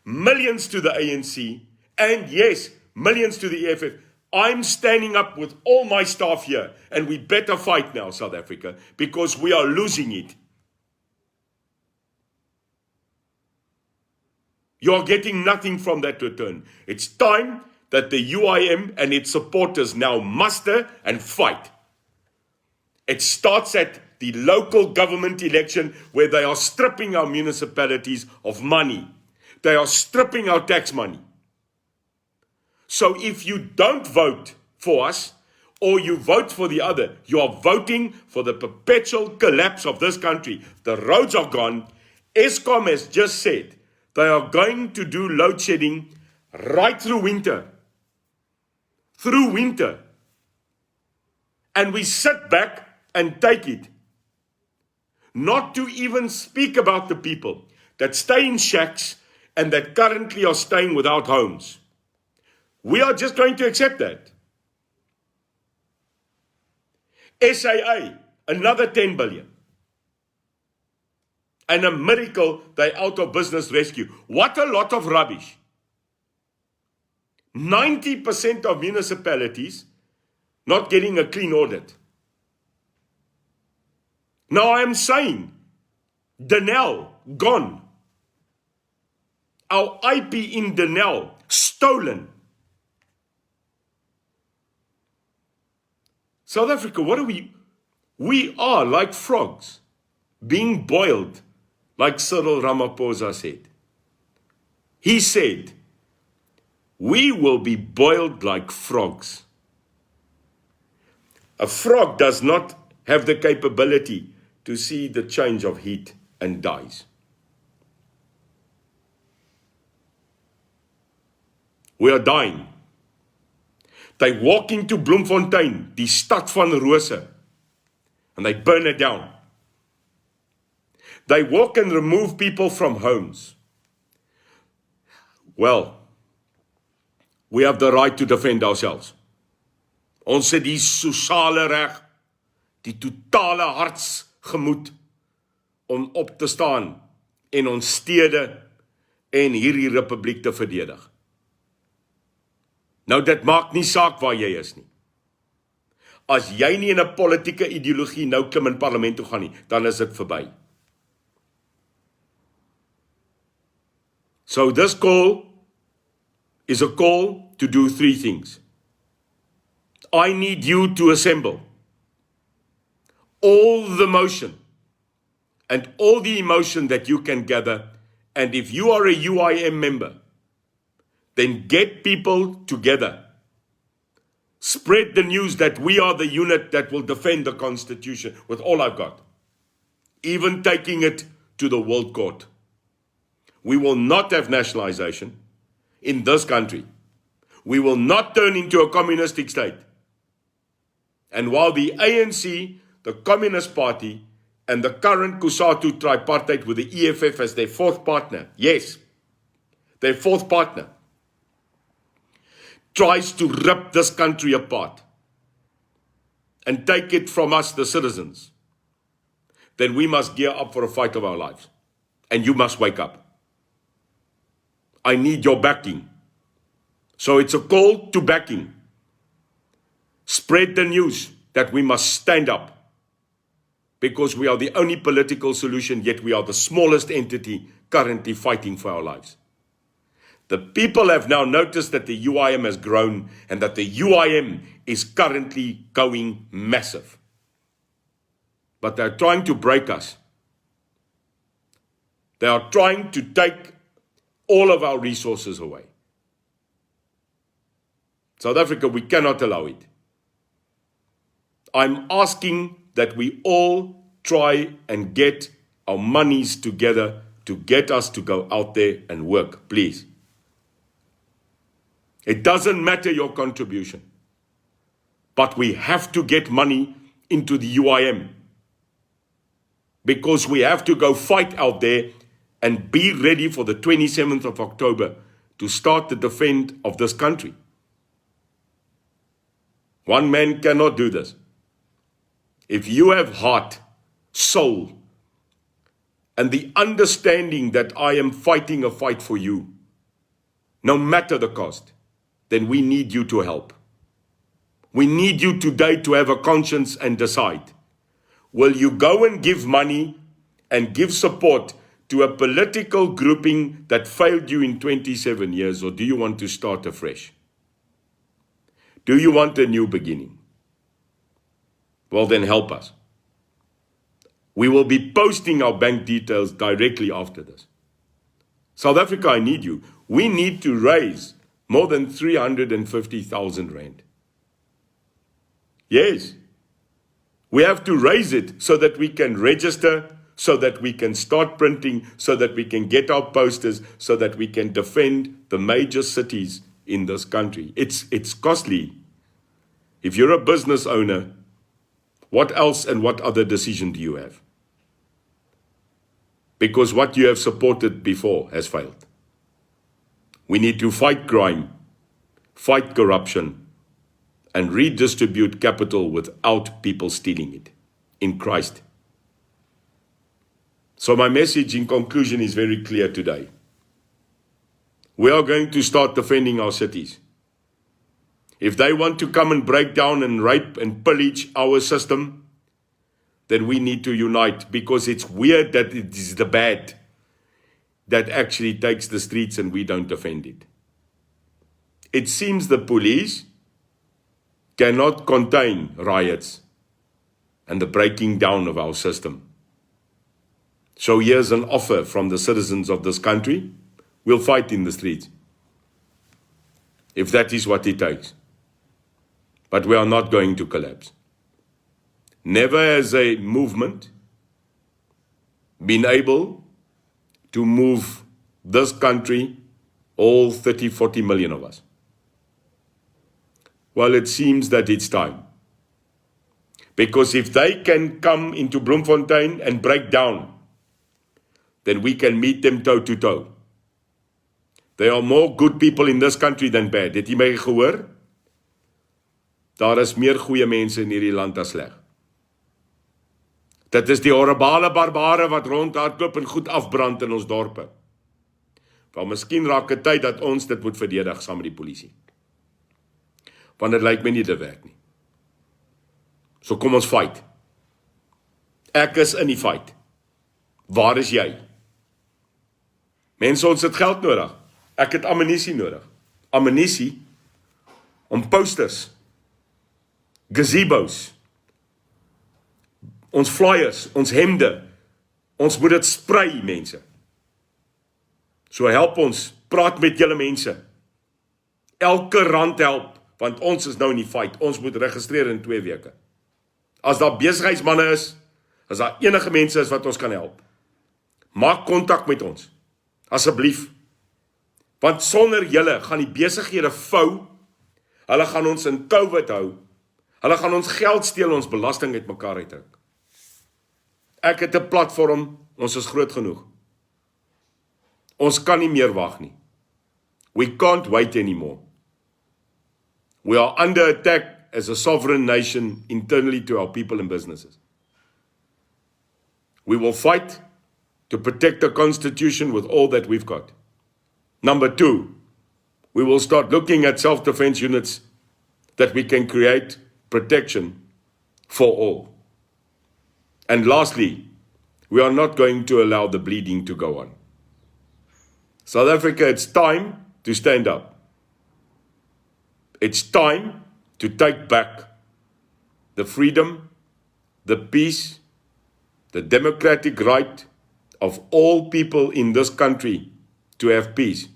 millions to the ANC, and yes, millions to the EFF. I'm standing up with all my staff here, and we better fight now, South Africa, because we are losing it. You're getting nothing from that return. It's time that the UIM and its supporters now muster and fight. It starts at the local government election, where they are stripping our municipalities of money. They are stripping our tax money. So if you don't vote for us, or you vote for the other, you are voting for the perpetual collapse of this country. The roads are gone. Eskom has just said they are going to do load shedding right through winter. Through winter. And we sit back and take it. Not to even speak about the people that stay in shacks and that currently are staying without homes. We are just going to accept that. SAA, another 10 billion. And a miracle, they're out of business rescue. What a lot of rubbish. 90% of municipalities not getting a clean audit. Now I am saying, Denel, gone. Our IP in Denel, stolen. South Africa, what are we? We are like frogs, being boiled, like Cyril Ramaphosa said. He said, we will be boiled like frogs. A frog does not have the capability to see the change of heat and dies. We are dying. They walk into Bloemfontein, die stad van rose, and they burn it down. They walk and remove people from homes. Well, we have the right to defend ourselves. Ons het die sosiale reg, die totale hartsgemoed om op te staan en ons stede en hierdie republiek te verdedig. Nou, dit maak nie saak waar jy is nie. As jy nie in 'n politieke ideologie nou klim in parlement toe gaan nie, dan is dit verby. So this call is a call to do three things. I need you to assemble all the motion and all the emotion that you can gather, and if you are a UIM member, then get people together. Spread the news that we are the unit that will defend the Constitution with all I've got, even taking it to the World Court. We will not have nationalization in this country. We will not turn into a communistic state. And while the ANC, the Communist Party, and the current COSATU tripartite with the EFF as their fourth partner, yes, their fourth partner, tries to rip this country apart and take it from us, the citizens, then we must gear up for a fight of our lives. And you must wake up. I need your backing. So it's a call to backing. Spread the news that we must stand up, because we are the only political solution, yet we are the smallest entity currently fighting for our lives. The people have now noticed that the UIM has grown and that the UIM is currently going massive. But they're trying to break us. They are trying to take all of our resources away. South Africa, we cannot allow it. I'm asking that we all try and get our monies together to get us to go out there and work, please. It doesn't matter your contribution, but we have to get money into the UIM, because we have to go fight out there and be ready for the 27th of October to start the defense of this country. One man cannot do this. If you have heart, soul, and the understanding that I am fighting a fight for you, no matter the cost, then we need you to help. We need you today to have a conscience and decide. Will you go and give money and give support to a political grouping that failed you in 27 years, or do you want to start afresh? Do you want a new beginning? Well, then help us. We will be posting our bank details directly after this. South Africa, I need you. We need to raise more than 350,000 rand. Yes, we have to raise it so that we can register, so that we can start printing, so that we can get our posters, so that we can defend the major cities in this country. It's costly. If you're a business owner, what else and what other decision do you have? Because what you have supported before has failed. We need to fight crime, fight corruption, and redistribute capital without people stealing it in Christ. So my message in conclusion is very clear today. We are going to start defending our cities. If they want to come and break down and rape and pillage our system, then we need to unite, because it's weird that it is the bad that actually takes the streets and we don't defend it. It seems the police cannot contain riots and the breaking down of our system. So here's an offer from the citizens of this country. We'll fight in the streets, if that is what it takes. But we are not going to collapse. Never has a movement been able to move this country, all 30, 40 million of us. Well, it seems that it's time. Because if they can come into Bloemfontein and break down then we can meet them toe to toe. There are more good people in this country than bad. Het jy my gehoor? Daar is meer goeie mense in hierdie land as sleg. Dit is die horribale barbare wat rondhardloop en goed afbrand in ons dorpe. Maar miskien raak dit tyd dat ons dit moet verdedig saam met die polisie. Want dit lyk my nie dit werk nie. So kom ons fight. Ek is in die fight. Waar is jy? Mense, ons het geld nodig. Ek het ammunisie nodig. Ammunisie om posters, gazebos, ons flyers, ons hemde, ons moet dit sprei, mense. So help ons, praat met julle mense. Elke rand help, want ons is nou in die fight. Ons moet registreer in 2 weke. As daar besigheidsmanne is, as daar enige mense is wat ons kan help, maak kontak met ons, asseblief. Want sonder julle gaan die besighede vou, hulle gaan ons in COVID hou, hulle gaan ons geld steel, ons belasting uit mekaar uitdruk. Ek het 'n platform, ons is groot genoeg. Ons kan nie meer wag nie. We can't wait anymore. We are under attack as a sovereign nation internally to our people and businesses. We will fight to protect the Constitution with all that we've got. Number 2, we will start looking at self-defense units that we can create protection for all. And lastly, we are not going to allow the bleeding to go on. South Africa, it's time to stand up. It's time to take back the freedom, the peace, the democratic right of all people in this country to have peace.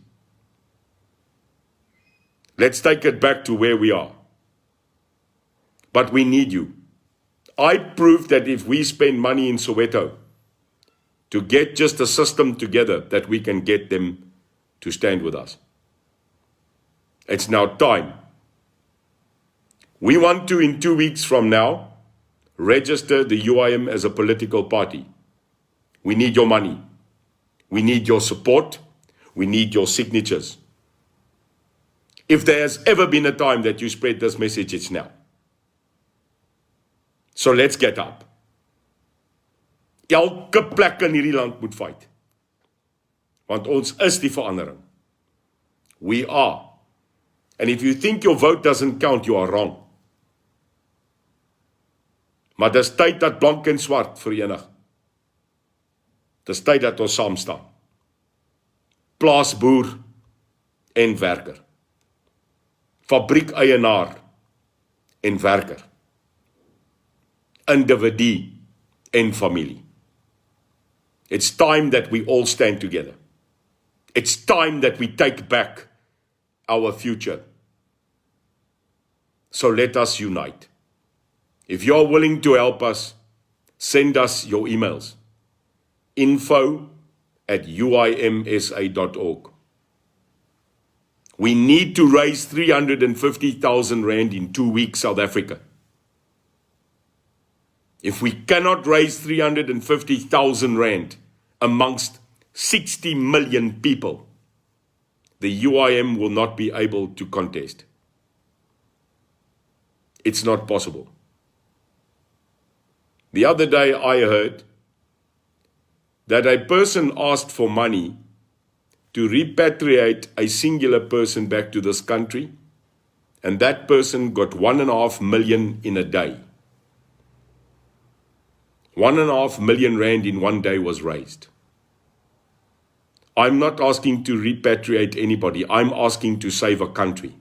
Let's take it back to where we are. But we need you. I proved that if we spend money in Soweto to get just a system together, that we can get them to stand with us. It's now time. We want to, in 2 weeks from now, register the UIM as a political party. We need your money. We need your support. We need your signatures. If there has ever been a time that you spread this message, it's now. So let's get up. Elke plek in hierdie land moet fight. Want ons is die verandering. We are. And if you think your vote doesn't count, you are wrong. Maar dis tyd dat blank en swart verenig. Dis tyd dat ons saam staan. Plaasboer en werker. Fabriek-eienaar en werker. Individu en familie. It's time that we all stand together. It's time that we take back our future. So let us unite. If you're willing to help us, send us your emails. info@uimsa.org. We need to raise 350,000 rand in 2 weeks, South Africa. If we cannot raise 350,000 rand amongst 60 million people, the UIM will not be able to contest. It's not possible. The other day I heard that a person asked for money to repatriate a singular person back to this country, and that person got 1.5 million in a day. 1.5 million rand in one day was raised. I'm not asking to repatriate anybody. I'm asking to save a country.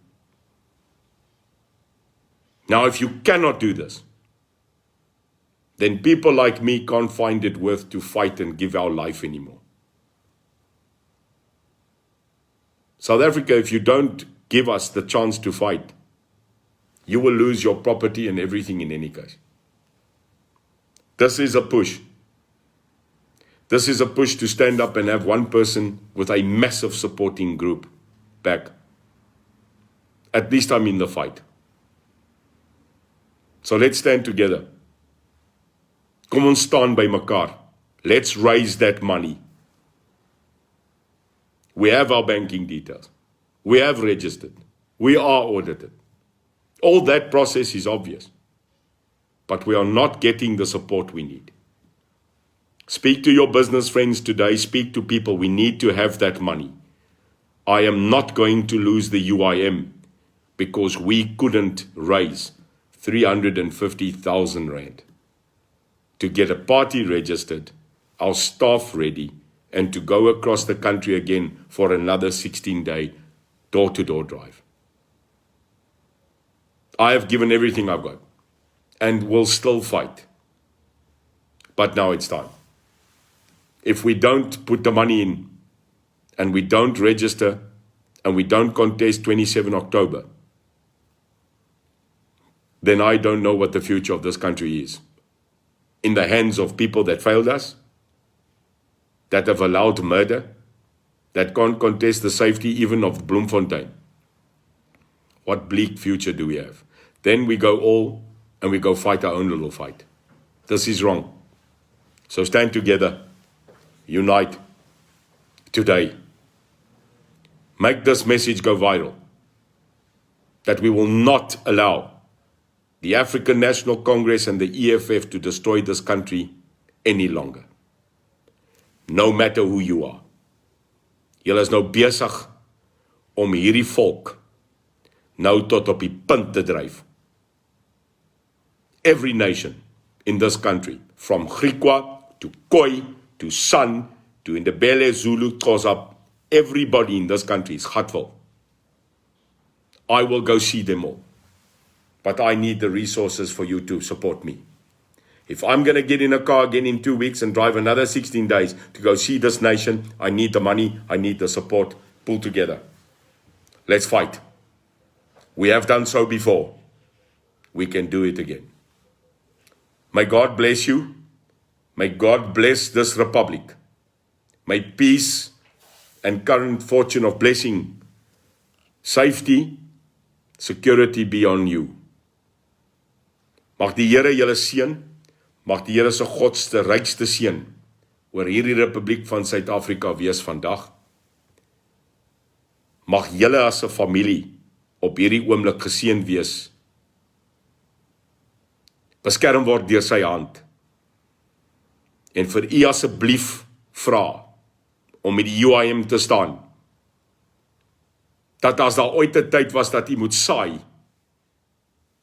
Now, if you cannot do this, then people like me can't find it worth to fight and give our life anymore. South Africa, if you don't give us the chance to fight, you will lose your property and everything in any case. This is a push. This is a push to stand up and have one person with a massive supporting group back. At least I'm in the fight. So let's stand together. Kom ons staan by mekaar. Let's raise that money. We have our banking details. We have registered. We are audited. All that process is obvious. But we are not getting the support we need. Speak to your business friends today. Speak to people. We need to have that money. I am not going to lose the UIM because we couldn't raise 350,000 rand to get a party registered, our staff ready, and to go across the country again for another 16-day door-to-door drive. I have given everything I've got and will still fight. But now it's time. If we don't put the money in and we don't register and we don't contest 27 October, then I don't know what the future of this country is. In the hands of people that failed us, that have allowed murder, that can't contest the safety even of Bloemfontein. What bleak future do we have? Then we go all and we go fight our own little fight. This is wrong. So stand together, unite today. Make this message go viral, that we will not allow the African National Congress and the EFF to destroy this country any longer. No matter who you are. Julle is nou besig om hierdie volk nou tot op die punt te dryf. Every nation in this country, from Griqua to Khoi to San to Ndebele, Zulu, Xhosa, everybody in this country is gatvol. I will go see them all. But I need the resources for you to support me. If I'm going to get in a car again in 2 weeks and drive another 16 days to go see this nation, I need the money, I need the support. Pull together. Let's fight. We have done so before. We can do it again. May God bless you. May God bless this republic. May peace and current fortune of blessing, safety, security be on you. Mag die Here julle seën, mag die Here se godste rykste seën oor hierdie Republiek van Suid-Afrika wees vandag. Mag julle as 'n familie op hierdie oomblik geseën wees. Beskerm word deur sy hand. En vir u asseblief vra om met die UIM te staan. Dat as daar ooit 'n tyd was dat u moet saai,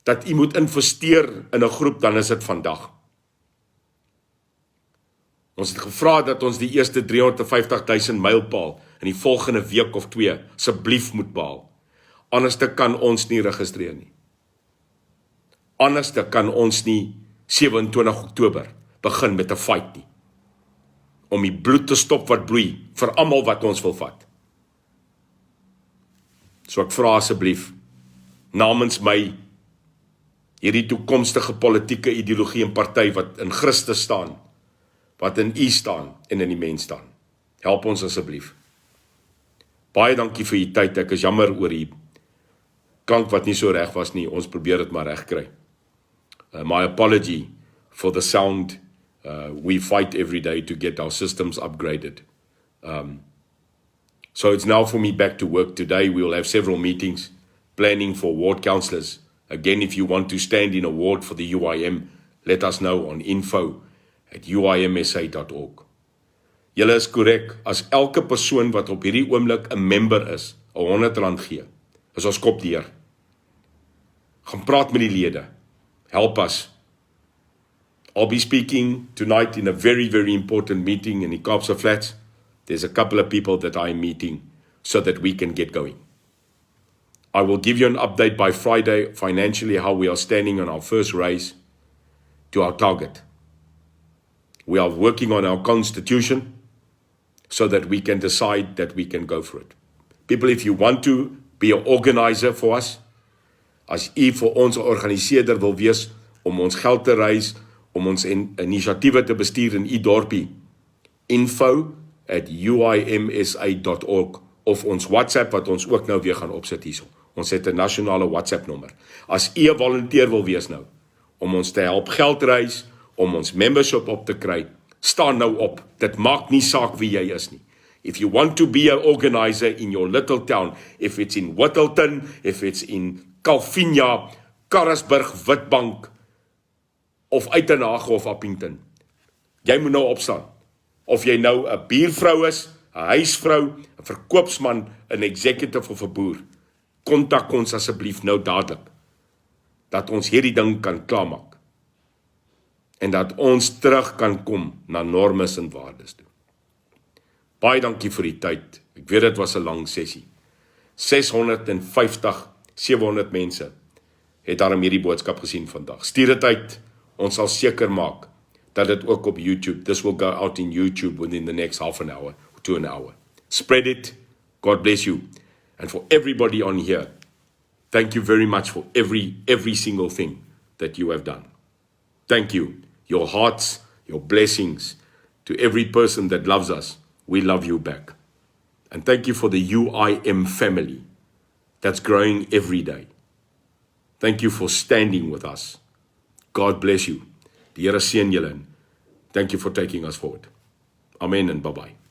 dat u moet investeer in 'n groep, dan is dit vandag. Ons het gevra dat ons die eerste 350,000 mylpaal in die volgende week of 2 asseblief moet behaal. Anders kan ons nie registreer nie. Anders kan ons nie 27 Oktober begin met 'n fight nie. Om die bloed te stop wat bloei vir almal wat ons wil vat. So ek vra asseblief namens my hierdie toekomstige politieke ideologie en party wat in Christus staan, wat in u staan en in die mens staan. Help ons asseblief. Baie dankie vir u tyd. Ek is jammer oor die klank wat nie so reg was nie. Ons probeer dit maar reg kry. My apology for the sound. We fight every day to get our systems upgraded. So it's now for me back to work. Today we will have several meetings, planning for ward councillors. Again, if you want to stand in a ward for the UIM, let us know on info@uimsa.org. Julle is korrek, as elke persoon wat op hierdie oomblik 'n member is, R100 gee, is ons kop deur. Gaan praat met die lede. Help us. I'll be speaking tonight in a very, very important meeting in the Kaapse Flats. There's a couple of people that I'm meeting so that we can get going. I will give you an update by Friday financially how we are standing on our first raise to our target. We are working on our constitution so that we can decide that we can go for it. People, if you want to be an organizer for us, as u vir ons 'n organiseerder wil wees om ons geld te raise, om ons inisiatiewe te bestuur in u dorpie, info@uimsa.org of ons WhatsApp wat ons ook nou weer gaan opsit hierso. Ons het 'n nasionale WhatsApp nommer. As u 'n volunteer wil wees nou, om ons te help geld raise, om ons membership op te kry, staan nou op. Dit maak nie saak wie jy is nie. If you want to be an organizer in your little town, if it's in Whittleton, if it's in Calvinia, Karasburg, Witbank, of Uitenhage of Appington, jy moet nou opstaan. Of jy nou 'n buurvrou is, 'n huisvrou, 'n verkoopsman, 'n executive of 'n boer, kontak ons asseblief nou dadelik, dat ons hierdie ding kan klaarmaak, en dat ons terug kan kom na normes en waardes toe. Baie dankie vir die tyd. Ek weet dit was 'n lang sessie. 650, 700 mense het daarom hierdie boodskap gesien vandag. Stuur dit uit. Ons sal seker maak dat dit ook op YouTube, this will go out in YouTube within the next half an hour to an hour. Spread it. God bless you. And for everybody on here, thank you very much for every single thing that you have done. Thank you. Your hearts, your blessings, to every person that loves us, we love you back. And thank you for the UIM family that's growing every day. Thank you for standing with us. God bless you. Die Here seën julle. Thank you for taking us forward. Amen and bye-bye.